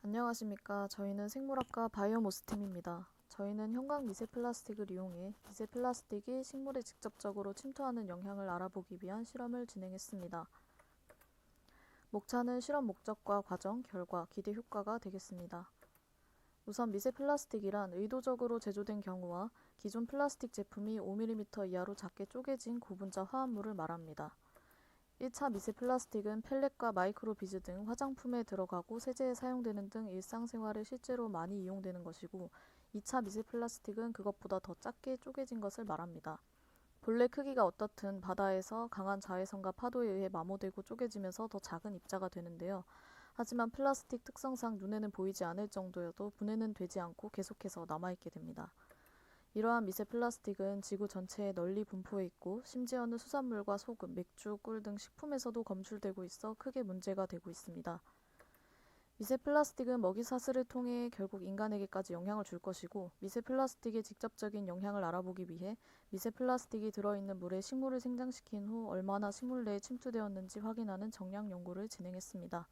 안녕하십니까. 저희는 생물학과 바이오모스팀입니다. 저희는 형광 미세 플라스틱을 이용해 미세 플라스틱이 식물에 직접적으로 침투하는 영향을 알아보기 위한 실험을 진행했습니다. 목차는 실험 목적과 과정, 결과, 기대 효과가 되겠습니다. 우선 미세 플라스틱이란 의도적으로 제조된 경우와 기존 플라스틱 제품이 5mm 이하로 작게 쪼개진 고분자 화합물을 말합니다. 1차 미세 플라스틱은 펠렛과 마이크로 비즈 등 화장품에 들어가고 세제에 사용되는 등 일상생활에 실제로 많이 이용되는 것이고, 2차 미세 플라스틱은 그것보다 더 작게 쪼개진 것을 말합니다. 본래 크기가 어떻든 바다에서 강한 자외선과 파도에 의해 마모되고 쪼개지면서 더 작은 입자가 되는데요. 하지만 플라스틱 특성상 눈에는 보이지 않을 정도여도 분해는 되지 않고 계속해서 남아있게 됩니다. 이러한 미세 플라스틱은 지구 전체에 널리 분포해 있고, 심지어는 수산물과 소금, 맥주, 꿀 등 식품에서도 검출되고 있어 크게 문제가 되고 있습니다. 미세 플라스틱은 먹이 사슬을 통해 결국 인간에게까지 영향을 줄 것이고, 미세 플라스틱의 직접적인 영향을 알아보기 위해 미세 플라스틱이 들어있는 물에 식물을 생장시킨 후 얼마나 식물 내에 침투되었는지 확인하는 정량 연구를 진행했습니다.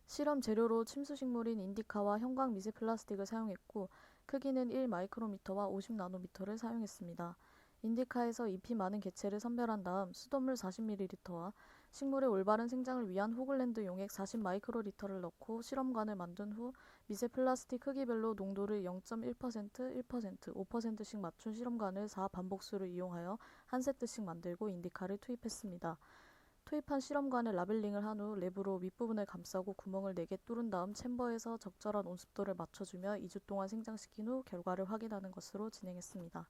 실험 재료로 침수식물인 인디카와 형광 미세 플라스틱을 사용했고, 크기는 1마이크로미터와 50나노미터를 사용했습니다. 인디카에서 잎이 많은 개체를 선별한 다음 수돗물 40ml와 식물의 올바른 생장을 위한 호글랜드 용액 40마이크로리터를 넣고 실험관을 만든 후 미세 플라스틱 크기별로 농도를 0.1%, 1%, 5%씩 맞춘 실험관을 4반복수를 이용하여 한 세트씩 만들고 인디카를 투입했습니다. 투입한 실험관에 라벨링을 한 후 랩으로 윗부분을 감싸고 구멍을 4개 뚫은 다음 챔버에서 적절한 온습도를 맞춰주며 2주 동안 생장시킨 후 결과를 확인하는 것으로 진행했습니다.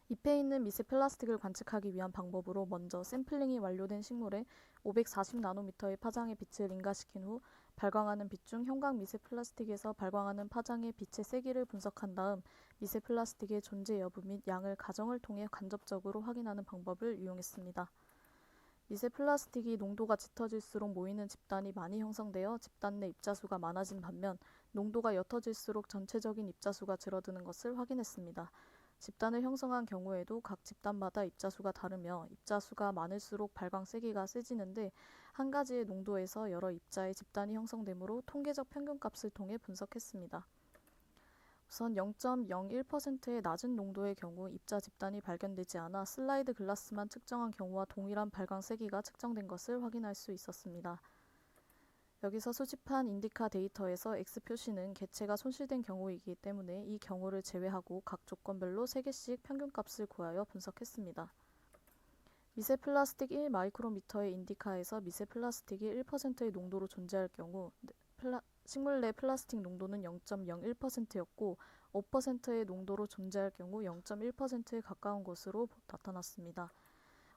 잎에 있는 미세 플라스틱을 관측하기 위한 방법으로 먼저 샘플링이 완료된 식물에 540나노미터의 파장의 빛을 인가시킨 후 발광하는 빛 중 형광 미세 플라스틱에서 발광하는 파장의 빛의 세기를 분석한 다음 미세 플라스틱의 존재 여부 및 양을 가정을 통해 간접적으로 확인하는 방법을 이용했습니다. 미세 플라스틱이 농도가 짙어질수록 모이는 집단이 많이 형성되어 집단 내 입자수가 많아진 반면 농도가 옅어질수록 전체적인 입자수가 줄어드는 것을 확인했습니다. 집단을 형성한 경우에도 각 집단마다 입자수가 다르며 입자수가 많을수록 발광 세기가 세지는데, 한 가지의 농도에서 여러 입자의 집단이 형성되므로 통계적 평균값을 통해 분석했습니다. 우선 0.01%의 낮은 농도의 경우 입자 집단이 발견되지 않아 슬라이드 글라스만 측정한 경우와 동일한 발광 세기가 측정된 것을 확인할 수 있었습니다. 여기서 수집한 인디카 데이터에서 X 표시는 개체가 손실된 경우이기 때문에 이 경우를 제외하고 각 조건별로 3개씩 평균값을 구하여 분석했습니다. 미세 플라스틱 1마이크로미터의 인디카에서 미세 플라스틱이 1%의 농도로 존재할 경우 식물 내 플라스틱 농도는 0.01%였고 5%의 농도로 존재할 경우 0.1%에 가까운 것으로 나타났습니다.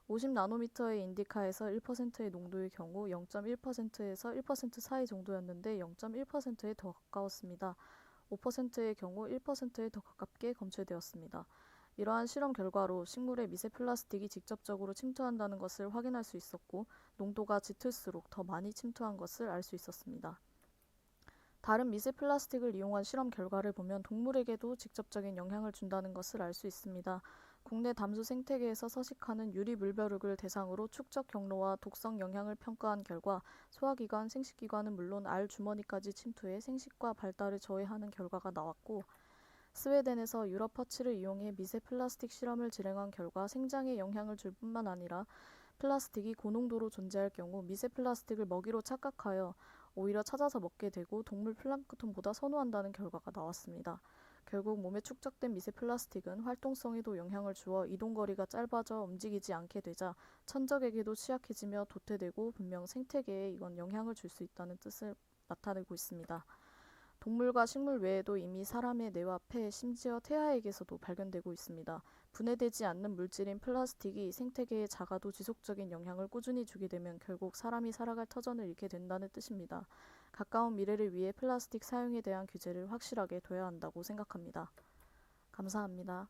50나노미터의 인디카에서 1%의 농도의 경우 0.1%에서 1% 사이 정도였는데 0.1%에 더 가까웠습니다. 5%의 경우 1%에 더 가깝게 검출되었습니다. 이러한 실험 결과로 식물에 미세 플라스틱이 직접적으로 침투한다는 것을 확인할 수 있었고, 농도가 짙을수록 더 많이 침투한 것을 알 수 있었습니다. 다른 미세 플라스틱을 이용한 실험 결과를 보면 동물에게도 직접적인 영향을 준다는 것을 알 수 있습니다. 국내 담수 생태계에서 서식하는 유리 물벼룩을 대상으로 축적 경로와 독성 영향을 평가한 결과 소화기관, 생식기관은 물론 알 주머니까지 침투해 생식과 발달을 저해하는 결과가 나왔고, 스웨덴에서 유럽 퍼치를 이용해 미세 플라스틱 실험을 진행한 결과 생장에 영향을 줄 뿐만 아니라 플라스틱이 고농도로 존재할 경우 미세 플라스틱을 먹이로 착각하여 오히려 찾아서 먹게 되고 동물 플랑크톤보다 선호한다는 결과가 나왔습니다. 결국 몸에 축적된 미세 플라스틱은 활동성에도 영향을 주어 이동거리가 짧아져 움직이지 않게 되자 천적에게도 취약해지며 도태되고 분명 생태계에 이건 영향을 줄 수 있다는 뜻을 나타내고 있습니다. 동물과 식물 외에도 이미 사람의 뇌와 폐, 심지어 태아에게서도 발견되고 있습니다. 분해되지 않는 물질인 플라스틱이 생태계에 작아도 지속적인 영향을 꾸준히 주게 되면 결국 사람이 살아갈 터전을 잃게 된다는 뜻입니다. 가까운 미래를 위해 플라스틱 사용에 대한 규제를 확실하게 둬야 한다고 생각합니다. 감사합니다.